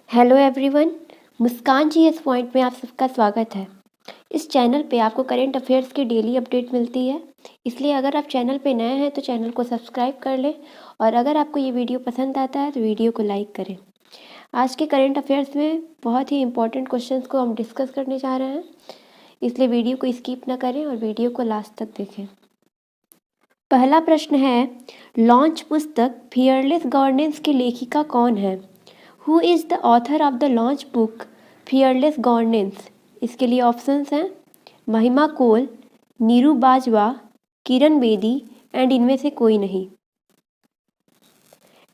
Hello everyone, मुस्कान जी इस point में आप सबका स्वागत है। इस चैनल पे आपको करंट अफेयर्स की डेली अपडेट मिलती है, इसलिए अगर आप चैनल पे नए हैं तो चैनल को सब्सक्राइब कर लें और अगर आपको ये वीडियो पसंद आता है तो वीडियो को लाइक करें। आज के करंट अफेयर्स में बहुत ही इंपॉर्टेंट क्वेश्चंस को हम डिस्कस करने जा रहे हैं, इसलिए वीडियो को स्किप ना करें और वीडियो को लास्ट तक देखें। पहला प्रश्न है, लॉन्च पुस्तक फियरलेस गवर्नेंस की लेखिका कौन है? Who is the author of the launch book fearless governance? इसके लिए ऑप्शंस हैं महिमा कोल, नीरू बाजवा, किरण बेदी एंड इनमें से कोई नहीं।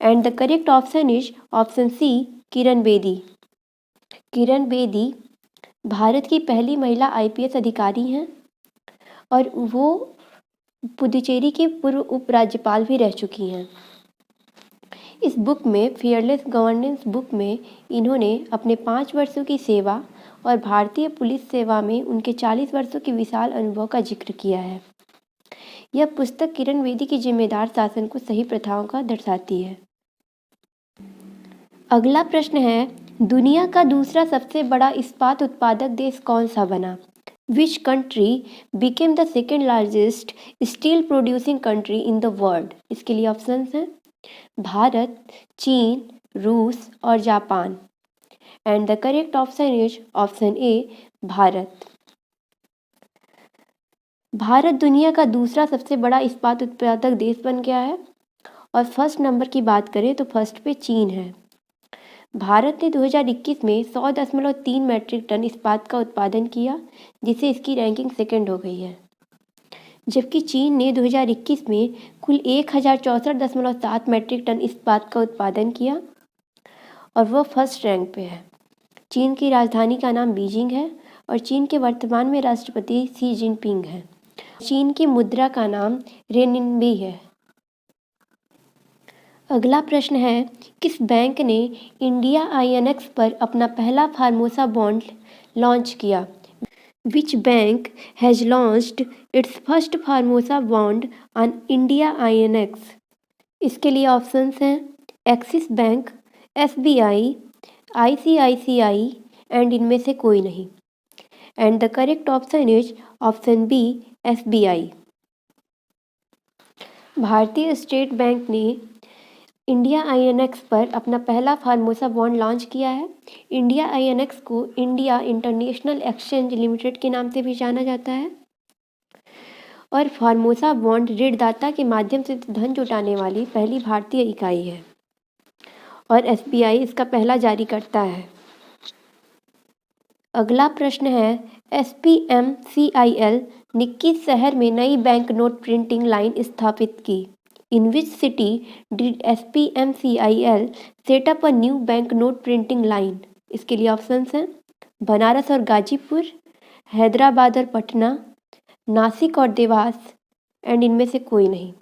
And the correct option is option C, Kiran Bedi. Kiran Bedi Bharat की पहली महिला आईपीएस अधिकारी हैं और वो पुदुचेरी की पूर्व उपराज्यपाल भी रह चुकी हैं। इस बुक में, फियरलेस गवर्नेंस बुक में, इन्होंने अपने 5 वर्षों की सेवा और भारतीय पुलिस सेवा में उनके 40 वर्षों के विशाल अनुभव का जिक्र किया है। यह पुस्तक किरण बेदी की जिम्मेदार शासन को सही प्रथाओं का दर्शाती है। अगला प्रश्न है, दुनिया का दूसरा सबसे बड़ा इस्पात उत्पादक देश कौन सा बना? Which country became the second largest steel producing country in the world? इसके लिए ऑप्शंस हैं भारत, चीन, रूस और Japan. And the correct option is option ए, भारत। भारत दुनिया का दूसरा सबसे बड़ा इस्पात उत्पादक देश बन गया है और फर्स्ट नंबर की बात करें तो फर्स्ट पे चीन है। भारत ने 2021 में 100.3 मैट्रिक टन इस्पात का उत्पादन किया, जिससे इसकी रैंकिंग सेकंड हो गई है, जबकि चीन ने 2021 में कुल 1064.7 मैट्रिक टन इस्पात का उत्पादन किया और वह फर्स्ट रैंक पे है। चीन की राजधानी का नाम बीजिंग है और चीन के वर्तमान में राष्ट्रपति शी जिनपिंग हैं। चीन की मुद्रा का नाम रेनमिनबी है। अगला प्रश्न है, किस बैंक ने इंडिया आईएनएक्स पर अपना पहला फार्मोसा बॉन्ड लॉन्च किया? Which bank has launched its first Formosa bond on India INX? इसके लिए ऑप्शंस हैं Axis Bank, SBI, ICICI and इनमें से कोई नहीं। And the correct option is option B, SBI. भारतीय स्टेट बैंक ने इंडिया आईएनएक्स पर अपना पहला फार्मोसा बॉन्ड लॉन्च किया है। इंडिया आईएनएक्स को इंडिया इंटरनेशनल एक्सचेंज लिमिटेड के नाम से भी जाना जाता है और फार्मोसा बॉन्ड ऋणदाता के माध्यम से धन जुटाने वाली पहली भारतीय इकाई है और एसबीआई इसका पहला जारीकर्ता है। अगला प्रश्न है, एसपीएमसीआईएल ने किस शहर में नई बैंक नोट प्रिंटिंग लाइन स्थापित की? In which city did SPMCIL set up a new banknote printing line? इसके लिए ऑप्शंस हैं बनारस और गाजीपुर, हैदराबाद और पटना, नासिक और देवास एंड इनमें से कोई नहीं।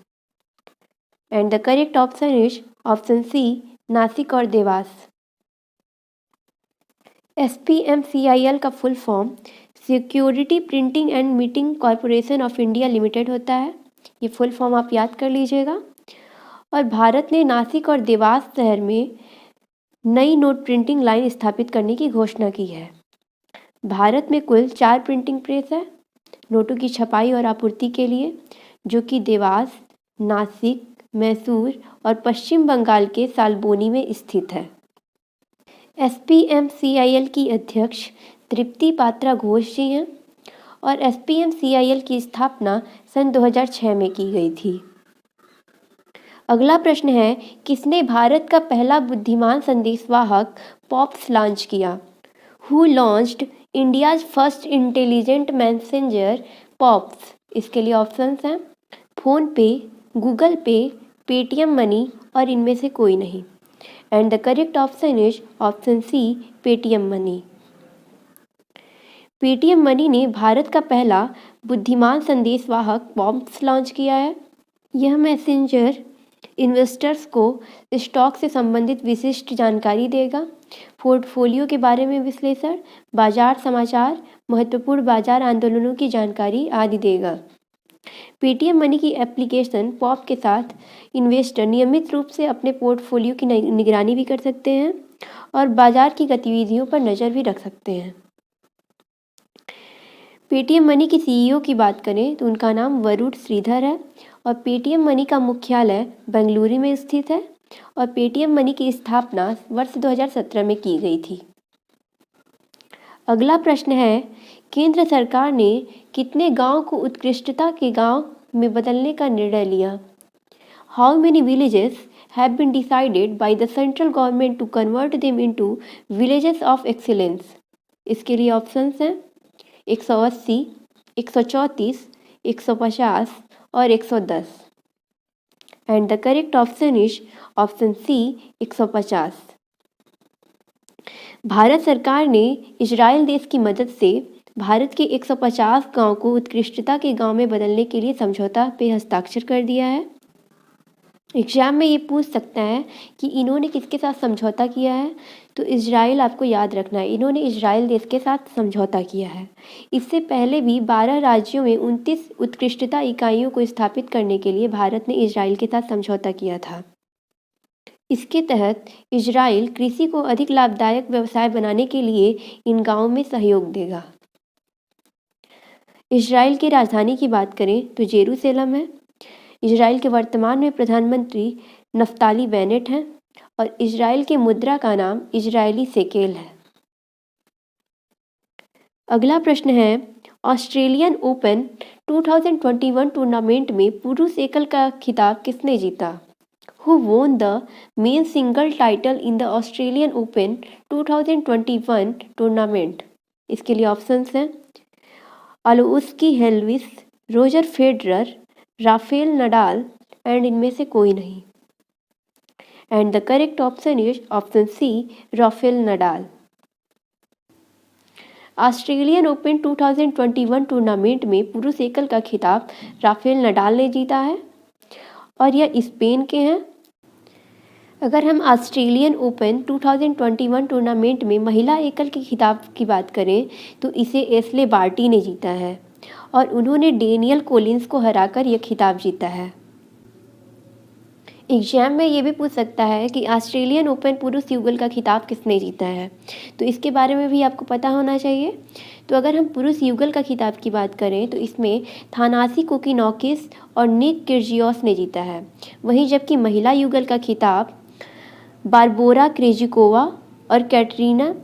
And the correct option is option C, Nasik और देवास। SPMCIL का full form security printing and meeting corporation of India limited होता है। ये फुल फॉर्म आप याद कर लीजिएगा। और भारत ने नासिक और देवास शहर में नई नोट प्रिंटिंग लाइन स्थापित करने की घोषणा की है। भारत में कुल 4 प्रिंटिंग प्रेस है नोटों की छपाई और आपूर्ति के लिए, जो कि देवास, नासिक, मैसूर और पश्चिम बंगाल के सालबोनी में स्थित है। एसपीएमसीआईएल की अध्यक्ष तृप्ति पात्रा घोष जी हैं और एसपीएमसीआईएल की स्थापना सन 2006 में की गई थी। अगला प्रश्न है, किसने भारत का पहला बुद्धिमान संदेशवाहक पॉप्स लॉन्च किया? Who launched India's first intelligent messenger pops? इसके लिए ऑप्शंस हैं फोन पे, गूगल पे, पेटीएम मनी और इनमें से कोई नहीं। And the correct option is option C, Paytm Money. Paytm Money ने भारत का पहला बुद्धिमान संदेशवाहक पॉप्स लॉन्च किया है। यह मैसेंजर इन्वेस्टर्स को स्टॉक से संबंधित विशिष्ट जानकारी देगा, पोर्टफोलियो के बारे में विश्लेषण, बाजार समाचार, महत्वपूर्ण बाजार आंदोलनों की जानकारी आदि देगा। पेटीएम मनी की एप्लीकेशन पॉप के साथ इन्वेस्टर नियमित रूप से अपने पोर्टफोलियो की निगरानी भी कर सकते हैं और बाजार की गतिविधियों पर नज़र भी रख सकते हैं। पेटीएम मनी की सीईओ की बात करें तो उनका नाम वरुण श्रीधर है और पेटीएम मनी का मुख्यालय बेंगलुरु में स्थित है और पेटीएम मनी की स्थापना वर्ष 2017 में की गई थी। अगला प्रश्न है, केंद्र सरकार ने कितने गांव को उत्कृष्टता के गांव में बदलने का निर्णय लिया? How many villages have been decided by the central government to convert them into villages of excellence? इसके लिए ऑप्शंस हैं 180, 134, 150 और 110 and the correct option is option C 150। Bharat सरकार ने इजराइल देश की मदद से भारत के 150 गांव को उत्कृष्टता के गांव में बदलने के लिए समझौता पे हस्ताक्षर कर दिया है। एग्जाम में ये पूछ सकता है कि इन्होंने किसके साथ समझौता किया है, तो इजराइल आपको याद रखना है, इन्होंने इजराइल देश के साथ समझौता किया है। इससे पहले भी 12 राज्यों में 29 उत्कृष्टता इकाइयों को स्थापित करने के लिए भारत ने इजराइल के साथ समझौता किया था। इसके तहत इजराइल कृषि को अधिक लाभदायक व्यवसाय बनाने के लिए इन गांवों में सहयोग देगा। इजराइल की राजधानी की बात करें तो जेरूसलम है। इजराइल के वर्तमान में प्रधानमंत्री नफ्ताली बेनेट हैं और इजराइल की मुद्रा का नाम इजरायली शेकेल है। अगला प्रश्न है, ऑस्ट्रेलियन ओपन 2021 टूर्नामेंट में पुरुष एकल का खिताब किसने जीता? Who won the main single title in the Australian Open 2021 tournament? इसके लिए ऑप्शंस हैं अलोउस्की हेल्विस, Roger Federer, Rafael Nadal and इनमें से कोई नहीं। And the correct option is option C Rafael Nadal. Australian Open 2021 tournament में पुरुष एकल का खिताब राफेल नडाल ने जीता है और यह स्पेन के हैं। अगर हम ऑस्ट्रेलियन ओपन 2021 टूर्नामेंट में महिला एकल के खिताब की बात करें तो इसे एशले बार्टी ने जीता है और उन्होंने डेनियल कोलिंस को हराकर यह खिताब जीता है। एग्जाम में ये भी पूछ सकता है कि ऑस्ट्रेलियन ओपन पुरुष युगल का खिताब किसने जीता है, तो इसके बारे में भी आपको पता होना चाहिए। तो अगर हम पुरुष युगल का खिताब की बात करें तो इसमें थानासी कोकिनोकिस और निक किर्जियोस ने जीता है, वहीं जबकि महिला युगल का खिताब बारबोरा क्रेजिकोवा और कैटरीना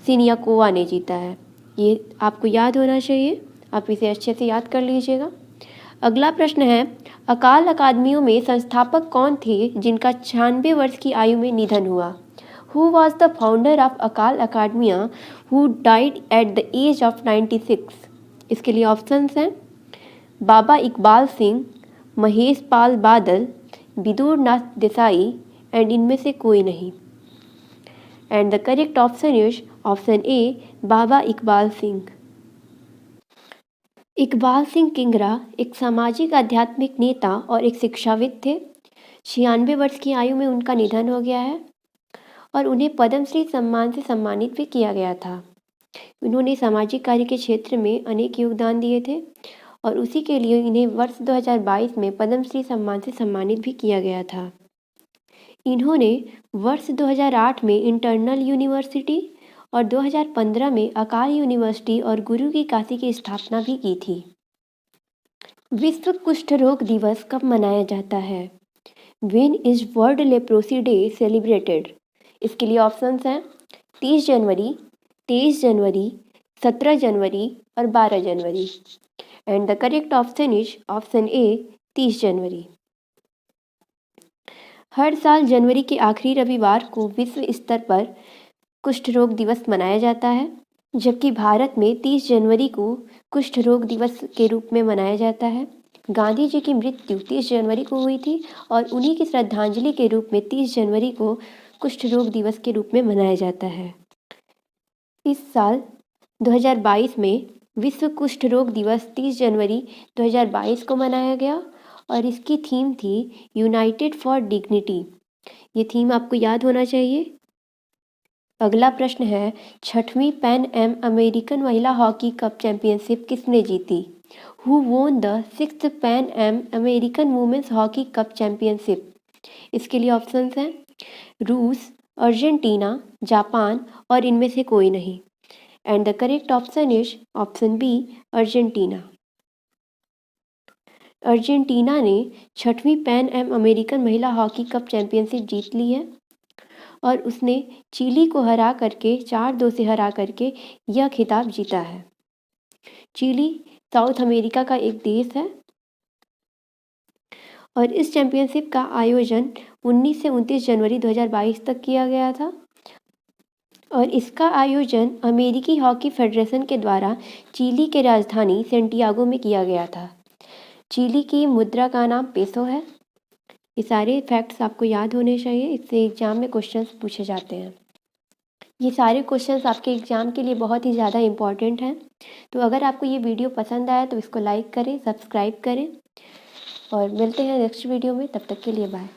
सिनियाकोवा ने जीता है। ये आपको याद होना चाहिए, आप इसे अच्छे से याद कर लीजिएगा। अगला प्रश्न है, अकाल अकादमियों में संस्थापक कौन थे जिनका 96 वर्ष की आयु में निधन हुआ? Who was the founder of Akal academy who died at the age of 96? इसके लिए ऑप्शंस हैं बाबा इकबाल सिंह, महेश पाल बादल, विदुर नाथ देसाई एंड इनमें से कोई नहीं। And the correct option is option A Baba Iqbal Singh. Iqbal Singh Kingra एक सामाजिक आध्यात्मिक नेता और एक शिक्षाविद थे। 96 वर्ष की आयु में उनका निधन हो गया है और उन्हें पद्मश्री सम्मान से सम्मानित भी किया गया था। उन्होंने सामाजिक कार्य के क्षेत्र में अनेक योगदान दिए थे और उसी के लिए इन्हें वर्ष 2022 में पद्मश्री सम्मान से सम्मानित भी किया गया था। इन्होंने वर्ष 2008 में इंटरनल यूनिवर्सिटी और 2015 में अकाल यूनिवर्सिटी और गुरु की काशी की स्थापना भी की थी। विश्व कुष्ठ रोग दिवस कब मनाया जाता है? When is world leprosy day celebrated? इसके लिए ऑप्शंस हैं 30 जनवरी, 23 जनवरी, 17 जनवरी और 12 जनवरी। And the correct option is option A 30 January. हर साल जनवरी के आखिरी रविवार को विश्व स्तर पर कुष्ठ रोग दिवस मनाया जाता है, जबकि भारत में 30 जनवरी को कुष्ठ रोग दिवस के रूप में मनाया जाता है। गांधी जी की मृत्यु 30 जनवरी को हुई थी और उन्हीं की श्रद्धांजलि के रूप में 30 जनवरी को कुष्ठ रोग दिवस के रूप में मनाया जाता है। इस साल 2022 में विश्व कुष्ठ रोग दिवस 30 जनवरी 2022 को मनाया गया और इसकी थीम थी यूनाइटेड फॉर डिग्निटी। ये थीम आपको याद होना चाहिए। अगला प्रश्न है, 6वीं पैन एम अमेरिकन महिला हॉकी कप चैंपियनशिप किसने जीती? Who won the 6th Pan Am American women's hockey cup championship? इसके लिए ऑप्शंस हैं रूस, अर्जेंटीना, जापान और इनमें से कोई नहीं। And the correct option is option B, Argentina. Argentina ने 6वीं पैन एम अमेरिकन महिला हॉकी कप चैंपियनशिप जीत ली है और उसने चिली को हरा करके 4-2 से हरा करके यह खिताब जीता है। चिली साउथ अमेरिका का एक देश है और इस चैंपियनशिप का आयोजन 19 से 29 जनवरी 2022 तक किया गया था और इसका आयोजन अमेरिकी हॉकी फेडरेशन के द्वारा चिली के राजधानी सेंटियागो में किया गया था। चिली की मुद्रा का नाम पेसो है। ये सारे फैक्ट्स आपको याद होने चाहिए, इससे एग्ज़ाम में क्वेश्चंस पूछे जाते हैं। ये सारे क्वेश्चंस आपके एग्ज़ाम के लिए बहुत ही ज़्यादा इम्पॉर्टेंट हैं। तो अगर आपको ये वीडियो पसंद आया तो इसको लाइक करें, सब्सक्राइब करें और मिलते हैं नेक्स्ट वीडियो में। तब तक के लिए बाय।